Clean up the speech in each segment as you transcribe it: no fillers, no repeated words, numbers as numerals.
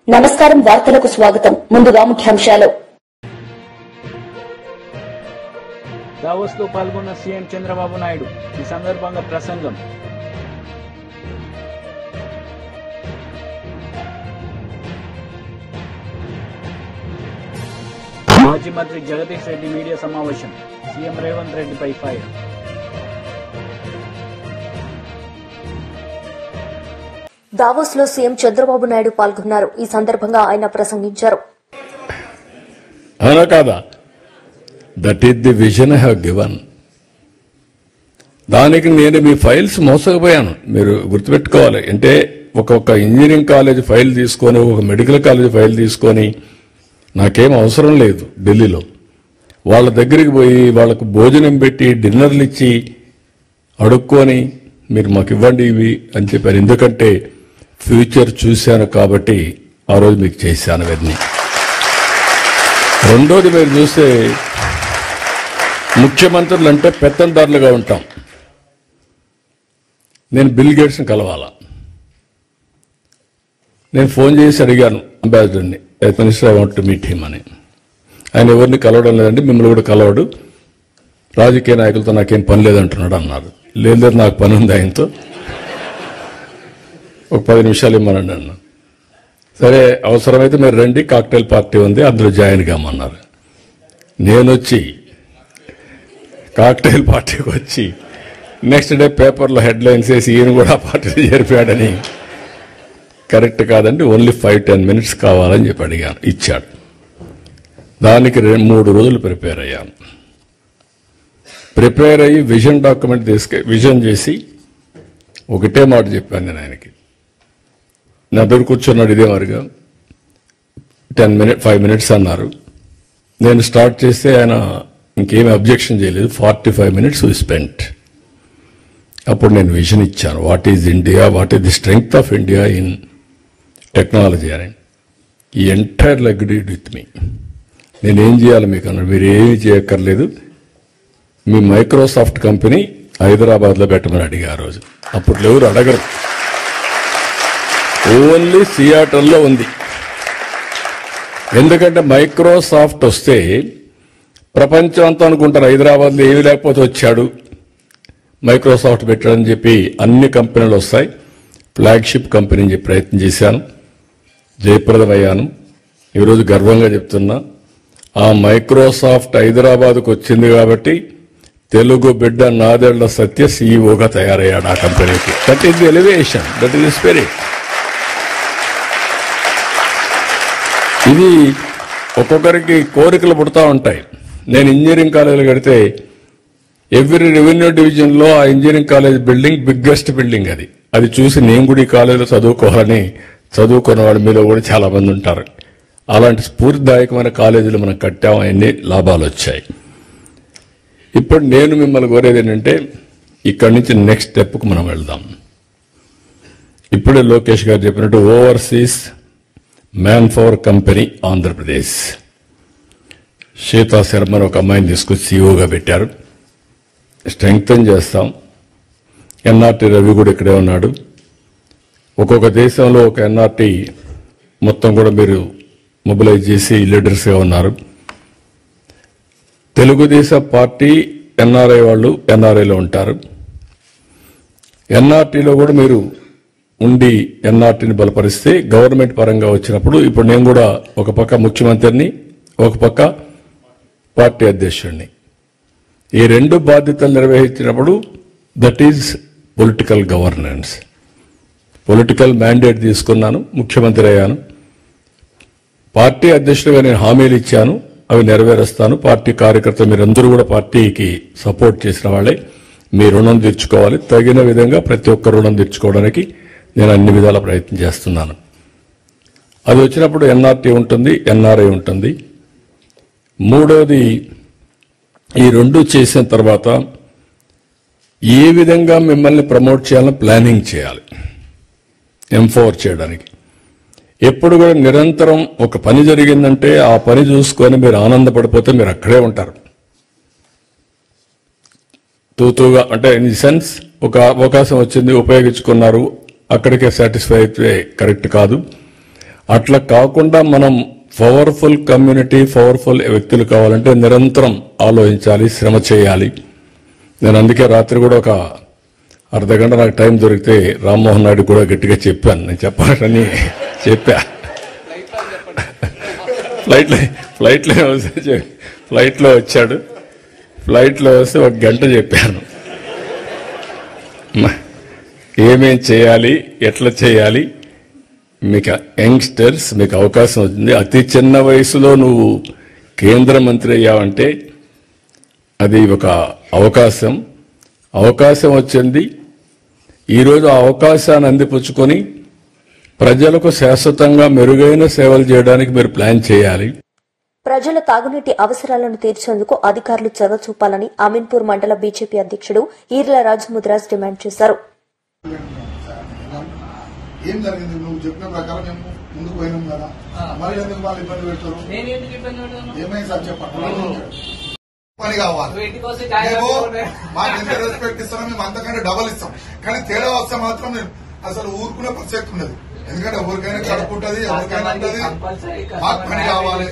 నమస్కారం వార్తలకు స్వాగతం ముందుగా ముఖ్యాంశాలు దావోస్ లో పాల్గొన్న సీఎం చంద్రబాబు నాయుడు ఈ సందర్భంగా ప్రసంగం మాజీ మంత్రి జగదీష్ రెడ్డి మీడియా సమావేశం సీఎం రేవంత్ రెడ్డిపై ఫైర్ దావోస్ లో సీఎం చంద్రబాబు నాయుడు పాల్గొన్నారు ఈ సందర్భంగా ఆయన ప్రసంగించారు అవునా కాదా that is the vision I have given దానికి నేను మీ ఫైల్స్ మోసకపోయాను మీరు గుర్తుపెట్టుకోవాలి అంటే ఒక్కొక్క ఇంజనీరింగ్ కాలేజ్ ఫైల్ తీసుకొని ఒక మెడికల్ కాలేజ్ ఫైల్ తీసుకొని నాకేం అవసరం లేదు ఢిల్లీలో వాళ్ళ దగ్గరికి పోయి వాళ్ళకు భోజనం పెట్టి డిన్నర్లు ఇచ్చి అడుక్కొని మీరు మాకు ఇవ్వండి ఇవి అని చెప్పారు ఎందుకంటే ఫ్యూచర్ చూశాను కాబట్టి ఆ రోజు మీకు చేశాను అవన్నీ రెండోది మీరు చూస్తే ముఖ్యమంత్రులు అంటే పెత్తందారులుగా ఉంటాం నేను బిల్ గేట్స్ని కలవాలా నేను ఫోన్ చేసి అడిగాను అంబాసిడర్ని minister I want to meet him అని ఆయన ఎవరిని కలవడం లేదండి మిమ్మల్ని కూడా కలవడు రాజకీయ నాయకులతో నాకేం పని లేదంటున్నాడు అన్నారు లేదు నాకు పని ఉంది ఆయనతో ఒక 10 నిమిషాలు ఇమ్మనండి అన్న సరే అవసరమైతే మీరు రండి కాక్టైల్ పార్టీ ఉంది అందులో జాయిన్ కామన్నారు నేను వచ్చి కాక్టైల్ పార్టీకి వచ్చి నెక్స్ట్ డే పేపర్లో హెడ్లైన్స్ వేసి ఈయన కూడా పార్టీలో చేరిపోయాడని కరెక్ట్ కాదండి ఓన్లీ 5-10 మినిట్స్ కావాలని చెప్పి అడిగాను ఇచ్చాడు దానికి 3 రోజులు ప్రిపేర్ అయ్యాను ప్రిపేర్ అయ్యి విజన్ డాక్యుమెంట్ విజన్ చేసి ఒకటే మాట చెప్పాను నేను ఆయనకి నా దగ్గర కూర్చున్నాడు ఇదే మరిగా 5 మినిట్స్ అన్నారు నేను స్టార్ట్ చేస్తే ఆయన ఇంకేమీ అబ్జెక్షన్ చేయలేదు 45 మినిట్స్ వి స్పెంట్ అప్పుడు నేను విజన్ ఇచ్చాను what is India what is the strength of India in technology అని ఈ ఎంటైర్ అగ్రీడ్ విత్ మీ నేనేం చేయాలి మీకు అన్నాడు మీరు ఏమీ చేయక్కర్లేదు మీ మైక్రోసాఫ్ట్ కంపెనీ హైదరాబాద్లో పెట్టమని అడిగా ఆ రోజు అప్పుడు ఎవరు అడగరు ఓన్లీ సియాటల్లో ఉంది ఎందుకంటే మైక్రోసాఫ్ట్ వస్తే ప్రపంచం అంతా అనుకుంటారు హైదరాబాద్లో ఏమి లేకపోతే వచ్చాడు మైక్రోసాఫ్ట్ పెట్టాడని చెప్పి అన్ని కంపెనీలు వస్తాయి ఫ్లాగ్షిప్ కంపెనీ అని చెప్పి ప్రయత్నం చేశాను జయప్రదమయ్యాను ఈరోజు గర్వంగా చెప్తున్నా ఆ మైక్రోసాఫ్ట్ హైదరాబాద్కు వచ్చింది కాబట్టి తెలుగు బిడ్డ నాదెళ్ల సత్య సీఈఓగా తయారయ్యాడు ఆ కంపెనీకి that is the elevation that is the spirit ఇది ఒక్కొక్కరికి కోరికలు పుడతా ఉంటాయి నేను ఇంజనీరింగ్ కాలేజీలు కడితే ఎవ్రీ రెవెన్యూ డివిజన్లో ఆ engineering college building biggest building అది చూసి నేను కూడా ఈ కాలేజీలో చదువుకోవాలని చదువుకున్న వాడి మీలో కూడా చాలా మంది ఉంటారు అలాంటి స్ఫూర్తిదాయకమైన కాలేజీలు మనం కట్టాం అన్ని లాభాలు వచ్చాయి ఇప్పుడు నేను మిమ్మల్ని కోరేది ఏంటంటే ఇక్కడి నుంచి నెక్స్ట్ స్టెప్కు మనం వెళ్దాం ఇప్పుడే లోకేష్ గారు చెప్పినట్టు overseas man power company Andhra Pradesh Seetha శర్మని ఒక అమ్మాయిని తీసుకొచ్చి సీఈఓగా పెట్టారు స్ట్రెంగ్తన్ చేస్తాం ఎన్ఆర్టీ రవి కూడా ఇక్కడే ఉన్నాడు ఒక్కొక్క దేశంలో ఒక ఎన్ఆర్టీ మొత్తం కూడా మీరు మొబిలైజ్ చేసి లీడర్స్గా ఉన్నారు తెలుగుదేశం పార్టీ ఎన్ఆర్ఐ వాళ్ళు ఎన్ఆర్ఐలో ఉంటారు ఎన్ఆర్టీలో కూడా మీరు ఉండి ఎన్ఆర్టీని బలపరిస్తే గవర్నమెంట్ పరంగా వచ్చినప్పుడు ఇప్పుడు నేను కూడా ఒక పక్క ముఖ్యమంత్రిని ఒక పక్క పార్టీ అధ్యక్షుడిని ఈ 2 బాధ్యతలు నిర్వహించినప్పుడు that is political governance political mandate తీసుకున్నాను ముఖ్యమంత్రి అయ్యాను పార్టీ అధ్యక్షుడిగా నేను హామీలు ఇచ్చాను అవి నెరవేరుస్తాను పార్టీ కార్యకర్తలు మీరందరూ కూడా పార్టీకి సపోర్ట్ చేసిన వాళ్ళే మీ రుణం తీర్చుకోవాలి తగిన విధంగా ప్రతి ఒక్క రుణం తీర్చుకోవడానికి నేను అన్ని విధాల ప్రయత్నం చేస్తున్నాను అది వచ్చినప్పుడు ఎన్ఆర్టీ ఉంటుంది ఎన్ఆర్ఐ ఉంటుంది మూడోది ఈ 2 చేసిన తర్వాత ఏ విధంగా మిమ్మల్ని ప్రమోట్ చేయాలని ప్లానింగ్ చేయాలి ఎంపవర్ చేయడానికి ఎప్పుడు కూడా నిరంతరం ఒక పని జరిగిందంటే ఆ పని చూసుకొని మీరు ఆనందపడిపోతే మీరు అక్కడే ఉంటారు తూతుగా అంటే ఇన్ ది సెన్స్ ఒక అవకాశం వచ్చింది ఉపయోగించుకున్నారు అక్కడికే సాటిస్ఫై అయితే కరెక్ట్ కాదు అట్లా కాకుండా మనం పవర్ఫుల్ కమ్యూనిటీ, పవర్ఫుల్ వ్యక్తులు కావాలంటే నిరంతరం ఆలోచించాలి, శ్రమ చేయాలి. నేను అందుకే రాత్రి కూడా ఒక అర్ధగంట నాకు టైం దొరికితే రామ్మోహన్ నాయుడు కూడా గట్టిగా చెప్పాను. నేను చెప్పాలని చెప్పా. ఫ్లైట్లో వచ్చాడు. ఫ్లైట్లో వస్తే ఒక గంట చెప్పాను ఏమేం చేయాలి, ఎట్లా చేయాలి. మీకు యంగ్స్టర్స్ మీకు అవకాశం వచ్చింది. అతి చిన్న వయసులో నువ్వు కేంద్ర మంత్రి అయ్యావంటే అది ఒక అవకాశం వచ్చింది. ఈరోజు ఆ అవకాశాన్ని అందిపుచ్చుకొని ప్రజలకు శాశ్వతంగా మెరుగైన సేవలు చేయడానికి మీరు ప్లాన్ చేయాలి. ప్రజల తాగునీటి అవసరాలను తీర్చేందుకు అధికారులు చొరవ చూపాలని అమీన్పూర్ మండల బీజేపీ అధ్యక్షుడు ఈర్ల రాజముద్రాజ్ డిమాండ్ చేశారు. ఏం జరిగింది? నువ్వు చెప్పిన ప్రకారం మేము ముందుకు పోయినాం కదా, మరి ఎందుకు వాళ్ళు ఇబ్బంది పెడతారు? ఏమైంది సార్ చెప్పండి. పని కావాలి, మేము మాకు ఎంత రెస్పెక్ట్ ఇస్తామో మేము అంతకంటే డబల్ ఇస్తాం. కానీ తేడా వస్తే మాత్రం మేము అసలు ఊరుకునే పరిస్థితి ఉండదు. ఎందుకంటే ఎవరికైనా కడుపుంటది, ఎవరికైనా ఉంటది. మాకు పని కావాలి.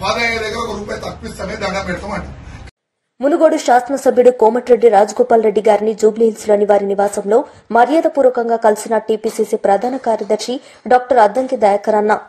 15 దగ్గర ₹1 తక్కువ ఇస్తామే దండం పెడతామంట. మునుగోడు శాసనసభ్యుడు కోమటిరెడ్డి రాజగోపాల్ రెడ్డి గారిని జూబ్లీహిల్స్ లోని వారి నివాసంలో మర్యాదపూర్వకంగా కలిసిన టీపీసీసీ ప్రధాన కార్యదర్శి డాక్టర్ అద్దంకి దయాకర్ అన్న.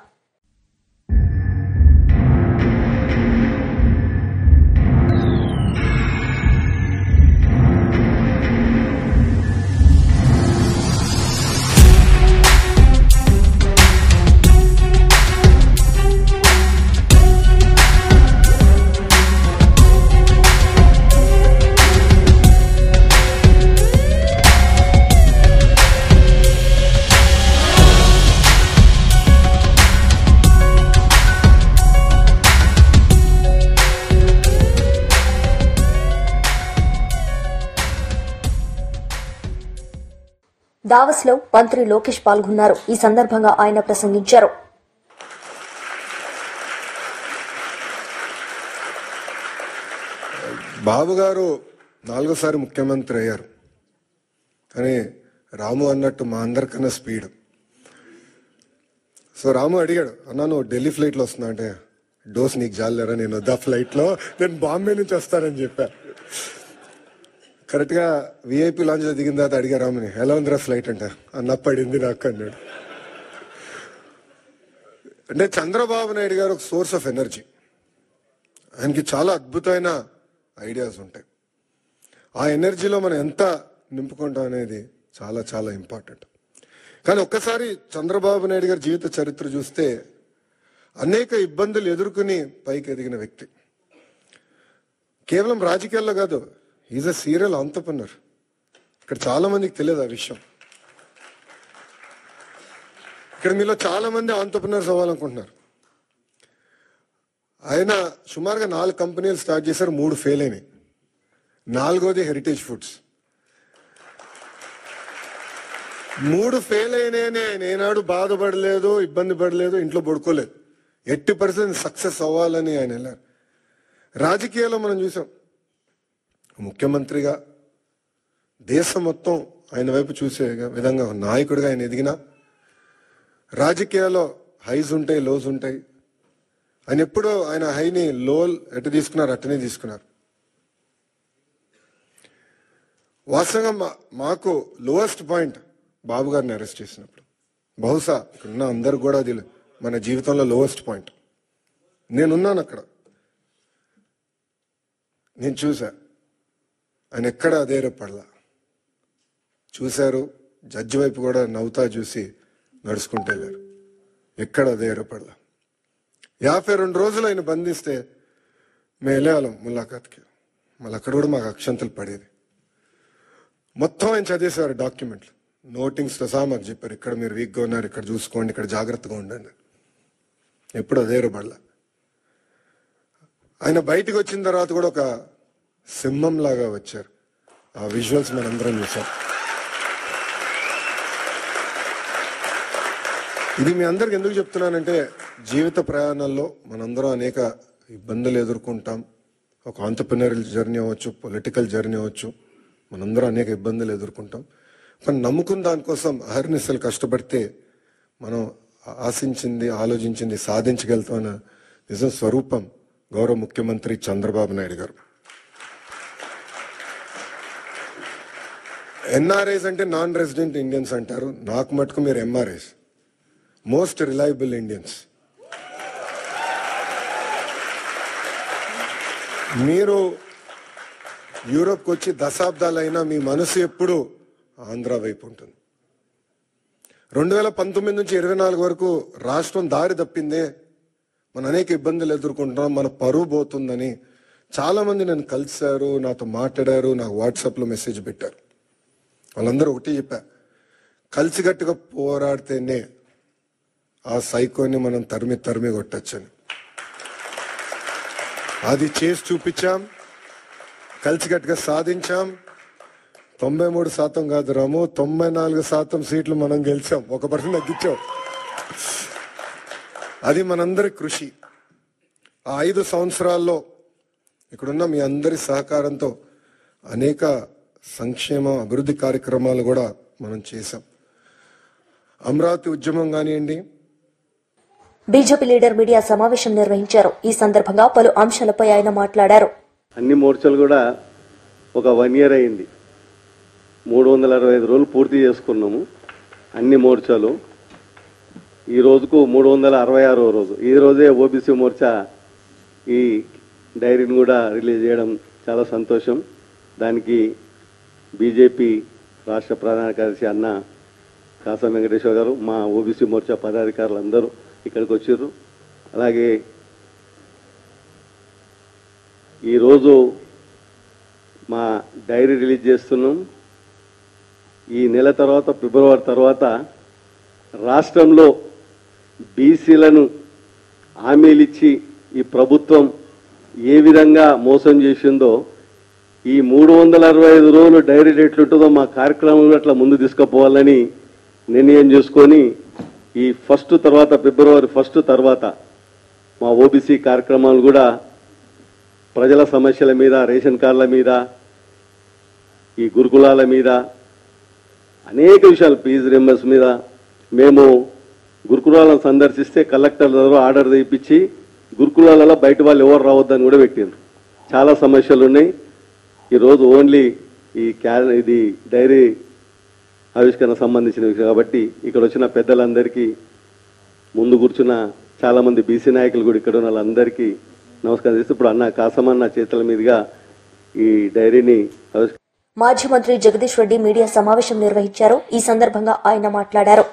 దావస్ లో మంత్రి లోకేష్ పాల్గొన్నారు. ఈ సందర్భంగా ఆయన ప్రసంగించారు. బాబు గారు 4సారి ముఖ్యమంత్రి అయ్యారు. కానీ రాము అన్నట్టు మా అందరికన్నా స్పీడ్. సో రాము అడిగాడు, అన్నా నువ్వు ఢిల్లీ ఫ్లైట్లో వస్తున్నా అంటే, డోస్ నీకు జాలేరా, నేను వద్దా ఫ్లైట్లో, నేను బాంబే నుంచి వస్తానని చెప్పా. కరెక్ట్ గా విఐపీ లాంచ్ లో దిగిన తర్వాత అడిగా రాముని, ఎలా ఉందిరా ఫ్లైట్ అంటే, అన్న పడింది నాకు అన్నాడు. అంటే చంద్రబాబు నాయుడు గారు ఒక సోర్స్ ఆఫ్ ఎనర్జీ. ఆయనకి చాలా అద్భుతమైన ఐడియాస్ ఉంటాయి. ఆ ఎనర్జీలో మనం ఎంత నింపుకుంటాం అనేది చాలా చాలా ఇంపార్టెంట్. కానీ ఒక్కసారి చంద్రబాబు నాయుడు గారి జీవిత చరిత్ర చూస్తే అనేక ఇబ్బందులు ఎదుర్కొని పైకి ఎదిగిన వ్యక్తి. కేవలం రాజకీయాల్లో కాదు, ఈజ్ అ సీరియల్ ఆంటర్‌ప్రెన్యూర్. ఇక్కడ చాలా మందికి తెలియదు ఆ విషయం. ఇక్కడ మీలో చాలా మంది ఆంటర్‌ప్రెన్యూర్స్ అవ్వాలనుకుంటున్నారు. ఆయన సుమారుగా 4 కంపెనీలు స్టార్ట్ చేశారు, 3 ఫెయిల్ అయినాయి. 4వది హెరిటేజ్ ఫుడ్స్. 3 ఫెయిల్ అయినాయని ఆయన ఏనాడు బాధపడలేదు, ఇబ్బంది పడలేదు, ఇంట్లో పడుకోలేదు. 80% సక్సెస్ అవ్వాలని ఆయన వెళ్ళారు. రాజకీయాల్లో మనం చూసాం, ముఖ్యమంత్రిగా దేశం మొత్తం ఆయన వైపు చూసే విధంగా నాయకుడిగా ఆయన ఎదిగిన, రాజకీయాల్లో హైస్ ఉంటాయి, లోస్ ఉంటాయి. ఆయన ఎప్పుడూ ఆయన హైని లో ఎటు తీసుకున్నారు అట్టనే తీసుకున్నారు. వాస్తవంగా మాకు లోయెస్ట్ పాయింట్ బాబు గారిని అరెస్ట్ చేసినప్పుడు, బహుశా ఇక్కడున్న అందరు కూడా అది మన జీవితంలో లోయెస్ట్ పాయింట్. నేనున్నాను అక్కడ, నేను చూసా ఆయన ఎక్కడ అధైర్యపడలా. చూశారు, జడ్జి వైపు కూడా నవ్వుతా చూసి నడుచుకుంటూ వెళ్ళారు. ఎక్కడ అధైర్యపడలా. 52 రోజులు ఆయన బంధిస్తే మేము వెళ్ళేవాళ్ళం ములాఖాత్కి. మళ్ళీ అక్కడ కూడా మాకు అక్షంతలు పడేది. మొత్తం ఆయన చదివేసేవారు డాక్యుమెంట్లు, నోటింగ్స్తో సహా మాకు చెప్పారు, ఇక్కడ మీరు వీక్గా ఉన్నారు, ఇక్కడ చూసుకోండి, ఇక్కడ జాగ్రత్తగా ఉండండి. ఎప్పుడు అధైర్యపడలా. ఆయన బయటకు వచ్చిన తర్వాత కూడా ఒక సింహం లాగా వచ్చారు. ఆ విజువల్స్ మనందరం చూసాం. ఇది మీ అందరికి ఎందుకు చెప్తున్నానంటే, జీవిత ప్రయాణాల్లో మనందరం అనేక ఇబ్బందులు ఎదుర్కొంటాం. ఒక ఆంటర్‌ప్రెన్యూరల్ జర్నీ అవ్వచ్చు, పొలిటికల్ జర్నీ అవ్వచ్చు, మనందరం అనేక ఇబ్బందులు ఎదుర్కొంటాం. కానీ నమ్ముకున్న దానికోసం అహర్నిశలు కష్టపడితే మనం ఆశించింది ఆలోచించింది సాధించగలుగుతామన్న నిజం స్వరూపం గౌరవ ముఖ్యమంత్రి చంద్రబాబు నాయుడు గారు. ఎన్ఆర్ఐస్ అంటే నాన్ రెసిడెంట్ ఇండియన్స్ అంటారు, నాకు మటుకు మీరు ఎంఆర్ఐస్, మోస్ట్ రిలయబుల్ ఇండియన్స్. మీరు యూరోప్కి వచ్చి దశాబ్దాలైనా మీ మనసు ఎప్పుడు ఆంధ్ర వైపు ఉంటుంది. 2019 నుంచి 24 వరకు రాష్ట్రం దారి తప్పిందే, మన అనేక ఇబ్బందులు ఎదుర్కొంటున్నాం, మన పరువు పోతుందని చాలా మంది నన్ను కలిశారు, నాతో మాట్లాడారు, నాకు వాట్సాప్లో మెసేజ్ పెట్టారు. వాళ్ళందరూ ఒకటి చెప్పా, కలిసికట్టుగా పోరాడితేనే ఆ సైకోని మనం తరిమి కొట్టచ్చని. అది చేసి చూపించాం, కలిసికట్టుగా సాధించాం. 93% కాదు రాము, 94% సీట్లు మనం గెలిచాం, 1% తగ్గించాం. అది మనందరి కృషి. ఆ 5 సంవత్సరాల్లో ఇక్కడున్న మీ అందరి సహకారంతో అనేక సంక్షేమ అభివృద్ధి కార్యక్రమాలు కూడా మనం చేశాం. అమరావతి ఉద్యమం కానివ్వండి. బీజేపీ లీడర్ మీడియా సమావేశం నిర్వహించారు. ఈ సందర్భంగా పలు అంశాలపై ఆయన మాట్లాడారు. అన్ని మోర్చాలు కూడా ఒక 1 year అయింది, 365 రోజులు పూర్తి చేసుకున్నాము అన్ని మోర్చాలు. ఈ రోజుకు 366వ రోజు. ఈ రోజే ఓబీసీ మోర్చా ఈ డైరీని కూడా రిలీజ్ చేయడం చాలా సంతోషం. దానికి బీజేపీ రాష్ట్ర ప్రధాన కార్యదర్శి అన్న కాసం వెంకటేశ్వర గారు, మా ఓబీసీ మోర్చా పదాధికారులు అందరూ ఇక్కడికి వచ్చారు. అలాగే ఈరోజు మా డైరీ రిలీజ్ చేస్తున్నాం. ఈ నెల తర్వాత ఫిబ్రవరి తర్వాత రాష్ట్రంలో బీసీలను హామీలిచ్చి ఈ ప్రభుత్వం ఏ విధంగా మోసం చేసిందో, ఈ 365 రోజులు డైరీ ఎట్లుంటుందో మా కార్యక్రమం అట్లా ముందు తీసుకుపోవాలని నిర్ణయం చేసుకొని ఈ ఫిబ్రవరి 1 తర్వాత మా ఓబీసీ కార్యక్రమాలు కూడా ప్రజల సమస్యల మీద, రేషన్ కార్డుల మీద, ఈ గురుకులాల మీద, అనేక విషయాలు, ఫీజు రింబర్స్ మీద మేము గురుకులాలను సందర్శిస్తే కలెక్టర్ దగ్గర ఆర్డర్ తెప్పించి గురుకులాలలో బయట వాళ్ళు ఎవరు రావద్దని కూడా పెట్టిండ్రు. చాలా సమస్యలు ఉన్నాయి. ఈరోజు ఓన్లీ ఇది డైరీ ఆవిష్కరణ సంబంధించిన విషయం కాబట్టి ఇక్కడ వచ్చిన పెద్దలందరికీ, ముందు కూర్చున్న చాలామంది బీసీ నాయకులు కూడా ఇక్కడ ఉన్న వాళ్ళందరికీ నమస్కారం చేస్తూ ఇప్పుడు అన్న కాసమన్న చేతుల మీదుగా ఈ డైరీని మాజీ మంత్రి జగదీష్ రెడ్డి మీడియా సమావేశం నిర్వహించారు. ఈ సందర్భంగా ఆయన మాట్లాడారు.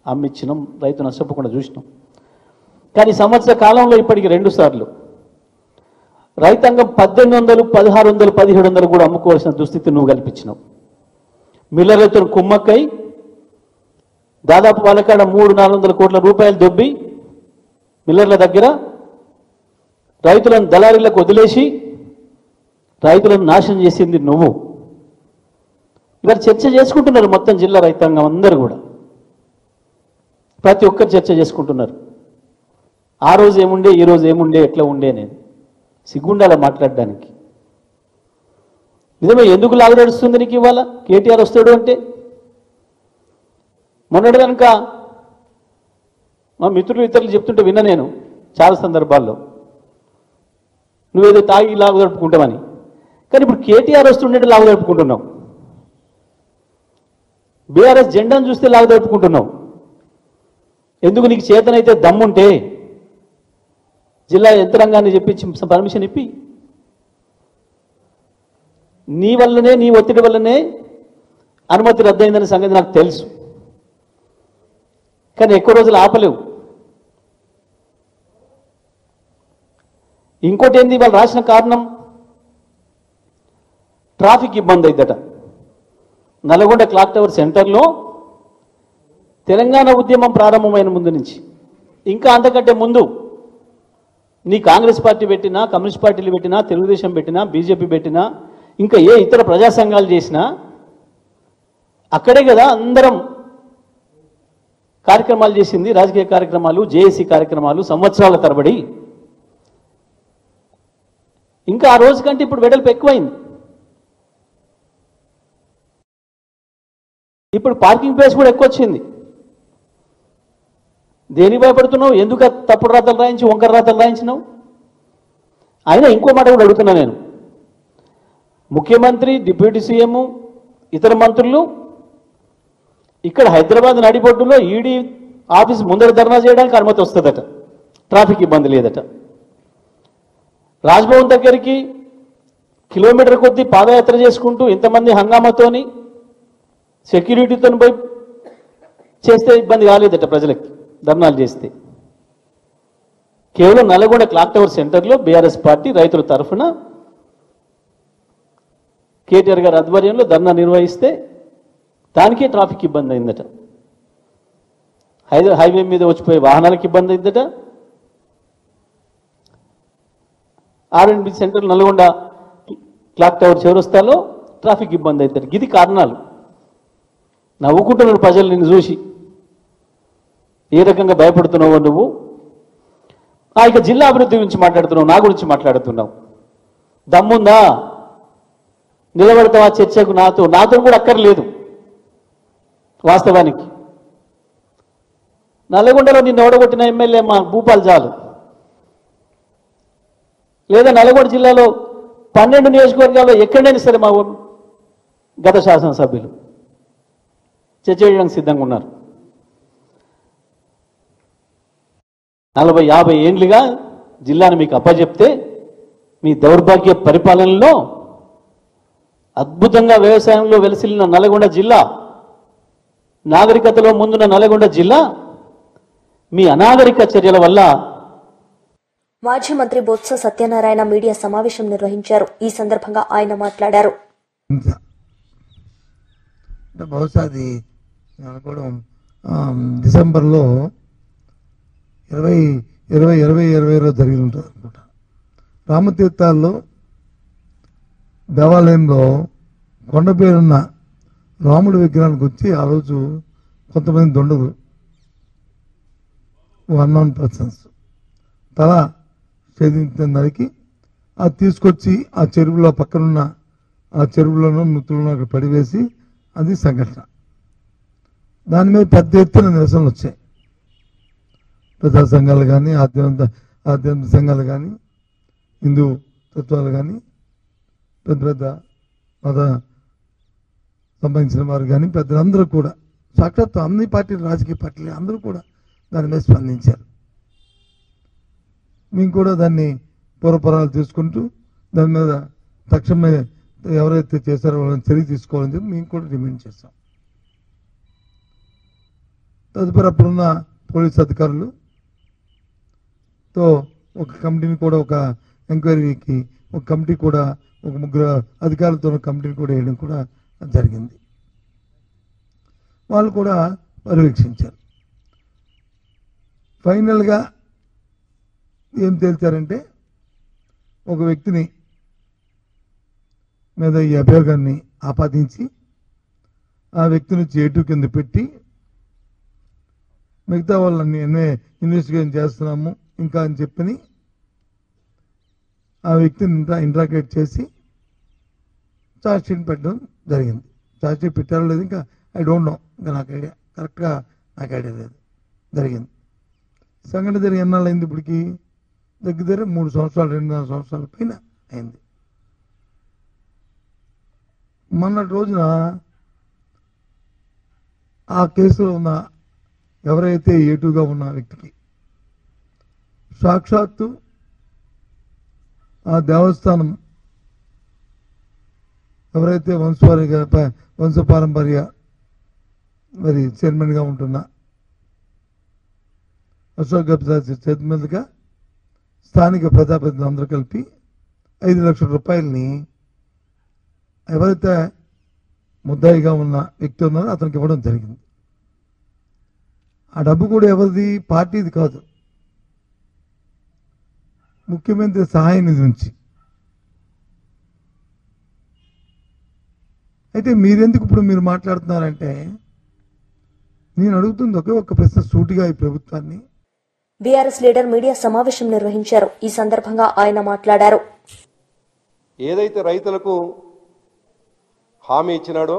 అమ్మిచ్చినాం, రైతు నష్టపోకుండా చూసినాం. కానీ సంవత్సర కాలంలో ఇప్పటికి 2 సార్లు రైతాంగం 1800, 1600, 1700 కూడా అమ్ముకోవాల్సిన దుస్థితి నువ్వు కల్పించినావు. మిల్లర్లతో కుమ్మక్కై దాదాపు వాళ్ళకాడ 300-400 కోట్ల రూపాయలు దొబ్బి మిల్లర్ల దగ్గర రైతులను దళారీలకు వదిలేసి రైతులను నాశనం చేసింది నువ్వు. ఇవాళ చర్చ చేసుకుంటున్నారు మొత్తం జిల్లా రైతాంగం అందరూ కూడా, ప్రతి ఒక్కరు చర్చ చేసుకుంటున్నారు. ఆ రోజు ఏముండే, ఈ రోజు ఏముండే, ఎట్లా ఉండే అనేది సిగ్గుండాల మాట్లాడడానికి. నిజమే, ఎందుకు లాగదడుస్తుంది నీకు ఇవాళ? కేటీఆర్ వస్తాడు అంటే మొన్నటి కనుక మా మిత్రులు ఇతరులు చెప్తుంటే విన్నా నేను చాలా సందర్భాల్లో, నువ్వేదో తాగి లాగు జరుపుకుంటామని. కానీ ఇప్పుడు కేటీఆర్ వస్తుండే లాగు జరుపుకుంటున్నావు, బీఆర్ఎస్ జెండాను చూస్తే లాగు జరుపుకుంటున్నావు. ఎందుకు? నీకు చేతనైతే దమ్ముంటే జిల్లా యంత్రాంగాన్ని చెప్పించి పర్మిషన్ ఇప్పి, నీ వల్లనే, నీ ఒత్తిడి వల్లనే అనుమతి రద్దయిందనే సంగతి నాకు తెలుసు. కానీ ఎక్కువ రోజులు ఆపలేవు. ఇంకోటి ఏంది, వాళ్ళు రాసిన కారణం ట్రాఫిక్ ఇబ్బంది అయిందట. నల్గొండ క్లాక్ టవర్ సెంటర్లో తెలంగాణ ఉద్యమం ప్రారంభమైన ముందు నుంచి, ఇంకా అంతకంటే ముందు నీ కాంగ్రెస్ పార్టీ పెట్టినా, కమ్యూనిస్ట్ పార్టీలు పెట్టినా, తెలుగుదేశం పెట్టినా, బీజేపీ పెట్టినా, ఇంకా ఏ ఇతర ప్రజా సంఘాలు చేసినా అక్కడే కదా అందరం కార్యక్రమాలు చేసింది, రాజకీయ కార్యక్రమాలు, జేఏసీ కార్యక్రమాలు సంవత్సరాల తరబడి. ఇంకా ఆ రోజు కంటే ఇప్పుడు వెడల్పు ఎక్కువైంది. ఇప్పుడు పార్కింగ్ ప్లేస్ కూడా ఎక్కువ వచ్చింది. దేనికి భయపడుతున్నావు? ఎందుకు తప్పుడు రాతలు రాయించి వంకర రాతలు రాయించినావు? అయినా ఇంకో మాట కూడా అడుగుతున్నా నేను, ముఖ్యమంత్రి, డిప్యూటీ సీఎం, ఇతర మంత్రులు ఇక్కడ హైదరాబాద్ నడిబొడ్డులో ఈడీ ఆఫీస్ ముందర ధర్నా చేయడానికి అనుమతి వస్తుందట, ట్రాఫిక్ ఇబ్బంది లేదట. రాజ్భవన్ దగ్గరికి కిలోమీటర్ కొద్దీ పాదయాత్ర చేసుకుంటూ ఇంతమంది హంగామాతోని సెక్యూరిటీతో పోయి చేస్తే ఇబ్బంది కాలేదట ప్రజలకి ధర్నాలు చేస్తే. కేవలం నల్గొండ క్లాక్ టవర్ సెంటర్లో బీఆర్ఎస్ పార్టీ రైతుల తరఫున కేటీఆర్ గారి ఆధ్వర్యంలో ధర్నా నిర్వహిస్తే దానికే ట్రాఫిక్ ఇబ్బంది అయిందట. హైవే మీద వచ్చిపోయే వాహనాలకు ఇబ్బంది అయిందట. R&B centre Nalgonda clock tower చౌరస్తాలో ట్రాఫిక్ ఇబ్బంది అవుతారు. ఇది కారణాలు. నవ్వుకుంటున్నారు ప్రజలు నిన్ను చూసి, ఏ రకంగా భయపడుతున్నావో నువ్వు. ఇక జిల్లా అభివృద్ధి గురించి మాట్లాడుతున్నావు, నా గురించి మాట్లాడుతున్నావు. దమ్ముందా? నిలబడతావా చర్చకు? నాతో కూడా అక్కర్లేదు. వాస్తవానికి నల్గొండలో నిన్ను ఓడగొట్టిన ఎమ్మెల్యే మా భూపాల్ చాలు, లేదా నల్గొండ జిల్లాలో 12 నియోజకవర్గాల్లో ఎక్కడైనా సరే మా గత శాసనసభ్యులు చర్చ చేయడానికి సిద్ధంగా ఉన్నారు. 40-50 ఏండ్లుగా జిల్లాను మీకు అప్పచెప్తే మీ దౌర్భాగ్య పరిపాలనలో అద్భుతంగా వ్యవసాయంలో వెలసిల్లిన నల్గొండ జిల్లా, నాగరికతలో ముందున్న నల్గొండ జిల్లా మీ అనాగరిక చర్యల వల్ల. మాజీ మంత్రి బొత్స సత్యనారాయణ మీడియా సమావేశం నిర్వహించారు. ఈ సందర్భంగా ఆయన మాట్లాడారు. బహుశా అది అనుకోవడం డిసెంబర్లో 2020 జరిగి ఉంటుంది అనుకుంటా. రామతీర్థాల్లో దేవాలయంలో కొండ పేరున్న రాముడి విగ్రహానికి వచ్చి ఆ రోజు కొంతమంది దొండలు, అన్నోన్ పర్సన్స్ తల ఛేదించిన దానికి అది తీసుకొచ్చి ఆ చెరువులో పక్కనున్న ఆ చెరువులోనూ నృత్యులను అక్కడ పడివేసి అది సంఘటన. దాని మీద పెద్ద ఎత్తున నిరసనలు వచ్చాయి. ప్రజా సంఘాలు కానీ, ఆధ్యాత్మిక సంఘాలు కానీ, హిందూ తత్వాలు కానీ, పెద్ద పెద్ద మత సంబంధించిన వారు కానీ, పెద్దలందరూ కూడా, సాక్షాత్ అన్ని పార్టీలు, రాజకీయ పార్టీలు అందరూ కూడా దాని మీద స్పందించారు. మేము కూడా దాన్ని పూర్వపరాలు తీసుకుంటూ దాని మీద తక్షణమే ఎవరైతే చేశారో వాళ్ళని చర్య తీసుకోవాలని చెప్పి మేము కూడా డిమాండ్ చేస్తాం. తదుపరి అప్పుడున్న పోలీస్ అధికారులతో ఒక కమిటీని కూడా, ఒక ఎంక్వైరీకి ఒక కమిటీ కూడా, ఒక 3 అధికారులతో కమిటీని కూడా వేయడం కూడా జరిగింది. వాళ్ళు కూడా పర్యవేక్షించారు. ఫైనల్గా ఏం తేల్చారంటే, ఒక వ్యక్తిని మీద ఈ అభియోగాన్ని ఆపాదించి ఆ వ్యక్తిని A2 కింద పెట్టి మిగతా వాళ్ళని ఇన్వెస్టిగేషన్ చేస్తున్నాము ఇంకా అని చెప్పని ఆ వ్యక్తిని ఇంట్రాగేట్ చేసి ఛార్జ్షీట్ పెట్టడం జరిగింది. ఛార్జ్షీట్ పెట్టారో లేదు ఇంకా ఐ డోంట్ నో, ఇంకా నాకు ఐడియా కరెక్ట్గా నాకు ఐడియా లేదు. జరిగింది. సంఘటన జరిగి ఎన్నాళ్ళు అయింది? ఇప్పటికి దగ్గర 3 సంవత్సరాలు, 2.5 సంవత్సరాల పైన అయింది. మొన్నటి రోజున ఆ కేసులో ఉన్న ఎవరైతే A2గా ఉన్న వ్యక్తికి సాక్షాత్తు ఆ దేవస్థానం ఎవరైతే వంశపారంపర్య మరి చైర్మన్గా ఉంటున్న అశోక్ గబ్జా చేతి మీదుగా స్థానిక ప్రజాప్రతినిధులు అందరూ కలిపి 5 లక్షల రూపాయలని ఎవరైతే ముద్దాయిగా ఉన్న వ్యక్తి ఉన్నారో అతనికి ఇవ్వడం జరిగింది. ఆ డబ్బు కూడా ఎవరిది? పార్టీది కాదు, ముఖ్యమంత్రి సహాయ నిధి నుంచి. అయితే మీరెందుకు ఇప్పుడు మీరు మాట్లాడుతున్నారంటే, నేను అడుగుతుంది ఒకే ఒక్క ప్రశ్న సూటిగా ఈ ప్రభుత్వాన్ని. బీఆర్ఎస్ లీడర్ మీడియా సమావేశం నిర్వహించారు. ఈ సందర్భంగా ఆయన మాట్లాడారు. ఏదైతే రైతులకు హామీ ఇచ్చినాడో,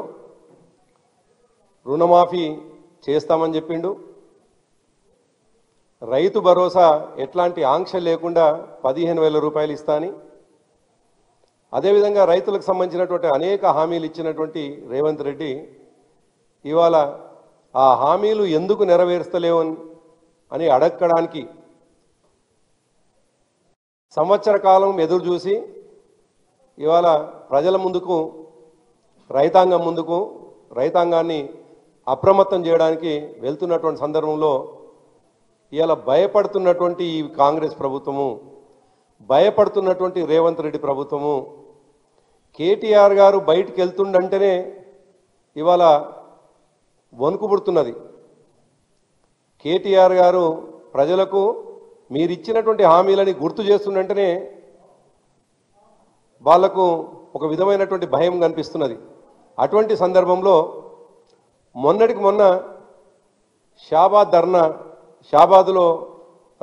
రుణమాఫీ చేస్తామని చెప్పిండు, రైతు భరోసా ఎట్లాంటి ఆంక్ష లేకుండా 15,000 రూపాయలు ఇస్తాని, అదేవిధంగా రైతులకు సంబంధించినటువంటి అనేక హామీలు ఇచ్చినటువంటి రేవంత్ రెడ్డి ఇవాళ ఆ హామీలు ఎందుకు నెరవేర్స్తలేవు అని అడగడానికి సంవత్సర కాలం ఎదురు చూసి ఇవాళ ప్రజల ముందుకు, రైతాంగం ముందుకు, రైతాంగాన్ని అప్రమత్తం చేయడానికి వెళ్తున్నటువంటి సందర్భంలో ఇవాళ భయపడుతున్నటువంటి ఈ కాంగ్రెస్ ప్రభుత్వము, భయపడుతున్నటువంటి రేవంత్ రెడ్డి ప్రభుత్వము, కేటీఆర్ గారు బయటికి వెళ్తుండంటేనే ఇవాళ వణుకు పుడుతున్నది. కేటీఆర్ గారు ప్రజలకు మీరిచ్చినటువంటి హామీలని గుర్తు చేస్తుండంటేనే వాళ్లకు ఒక విధమైనటువంటి భయం కనిపిస్తున్నది. అటువంటి సందర్భంలో మొన్నటికి మొన్న షాబాద్లో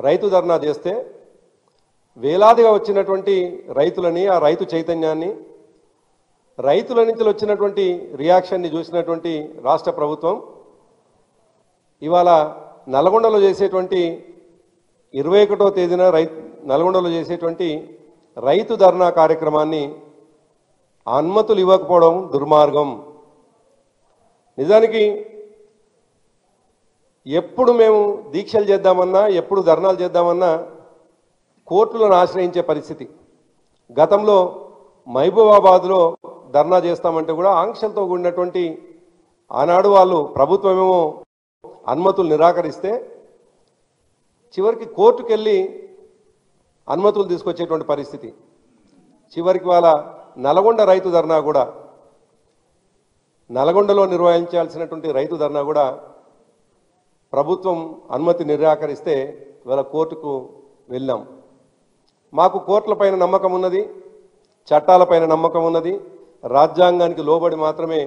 రైతు ధర్నా చేస్తే వేలాదిగా వచ్చినటువంటి రైతులని, ఆ రైతు చైతన్యాన్ని, రైతుల నుంచి వచ్చినటువంటి రియాక్షన్ని చూసినటువంటి రాష్ట్ర ప్రభుత్వం ఇవాళ నల్గొండలో చేసేటువంటి 21వ తేదీన నల్గొండలో చేసేటువంటి రైతు ధర్నా కార్యక్రమాన్ని అనుమతులు ఇవ్వకపోవడం దుర్మార్గం. నిజానికి ఎప్పుడు మేము దీక్షలు చేద్దామన్నా, ఎప్పుడు ధర్నాలు చేద్దామన్నా కోర్టులను ఆశ్రయించే పరిస్థితి. గతంలో మహబూబాబాద్లో ధర్నా చేస్తామంటే కూడా ఆంక్షలతో కూడినటువంటి ఆనాడు వాళ్ళు ప్రభుత్వమేమో అనుమతులు నిరాకరిస్తే చివరికి కోర్టుకు వెళ్ళి అనుమతులు తీసుకొచ్చేటువంటి పరిస్థితి. చివరికి వాళ్ళ నల్గొండ రైతు ధర్నా కూడా, నల్గొండలో నిర్వహించాల్సినటువంటి రైతు ధర్నా కూడా ప్రభుత్వం అనుమతి నిరాకరిస్తే ఇవాళ కోర్టుకు వెళ్ళాం. మాకు కోర్టులపైన నమ్మకం ఉన్నది, చట్టాలపైన నమ్మకం ఉన్నది. రాజ్యాంగానికి లోబడి మాత్రమే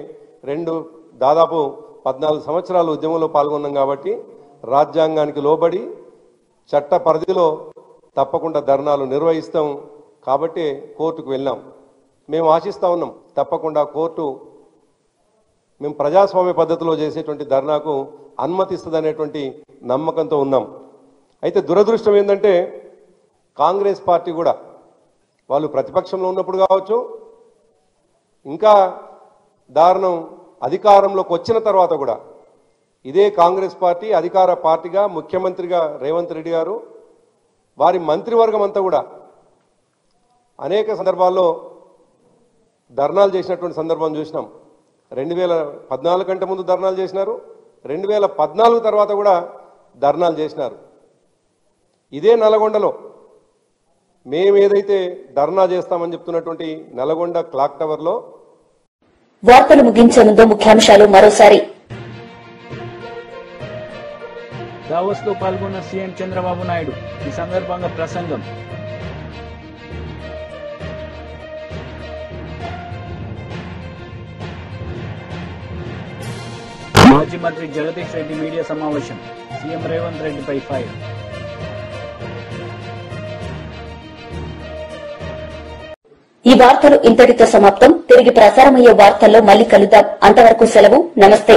దాదాపు 14 సంవత్సరాలు ఉద్యమంలో పాల్గొన్నాం కాబట్టి రాజ్యాంగానికి లోబడి చట్ట పరిధిలో తప్పకుండా ధర్నాలు నిర్వహిస్తాం కాబట్టి కోర్టుకు వెళ్ళాం. మేము ఆశిస్తా ఉన్నాం తప్పకుండా కోర్టు మేము ప్రజాస్వామ్య పద్ధతిలో చేసేటువంటి ధర్నాకు అనుమతిస్తుందనేటువంటి నమ్మకంతో ఉన్నాం. అయితే దురదృష్టం ఏంటంటే కాంగ్రెస్ పార్టీ కూడా వాళ్ళు ప్రతిపక్షంలో ఉన్నప్పుడు కావచ్చు, ఇంకా దారుణం అధికారంలోకి వచ్చిన తర్వాత కూడా ఇదే కాంగ్రెస్ పార్టీ అధికార పార్టీగా ముఖ్యమంత్రిగా రేవంత్ రెడ్డి గారు, వారి మంత్రివర్గం అంతా కూడా అనేక సందర్భాల్లో ధర్నాలు చేసినటువంటి సందర్భం చూసినాం. 2014 కంటే ముందు ధర్నాలు చేసినారు, 2014 తర్వాత కూడా ధర్నాలు చేసినారు. ఇదే నల్గొండలో మేము ఏదైతే ధర్నా చేస్తామని చెప్తున్నటువంటి నల్గొండ క్లాక్ టవర్లో. వార్తలు ముగించే ముందు ముఖ్యాంశాలు మరోసారి. దావోస్ లో పాల్గొన్న సీఎం చంద్రబాబు నాయుడు, ఈ సందర్భంగా ప్రసంగం. మాజీ మంత్రి జగదీష్ రెడ్డి మీడియా సమావేశం, సీఎం రేవంత్ రెడ్డిపై ఫైర్. ఈ వార్తలు ఇంతటితో సమాప్తం. తిరిగి ప్రసారమయ్యే వార్తల్లో మళ్లీ కలుద్దాం. అంతవరకు సెలవు. నమస్తే.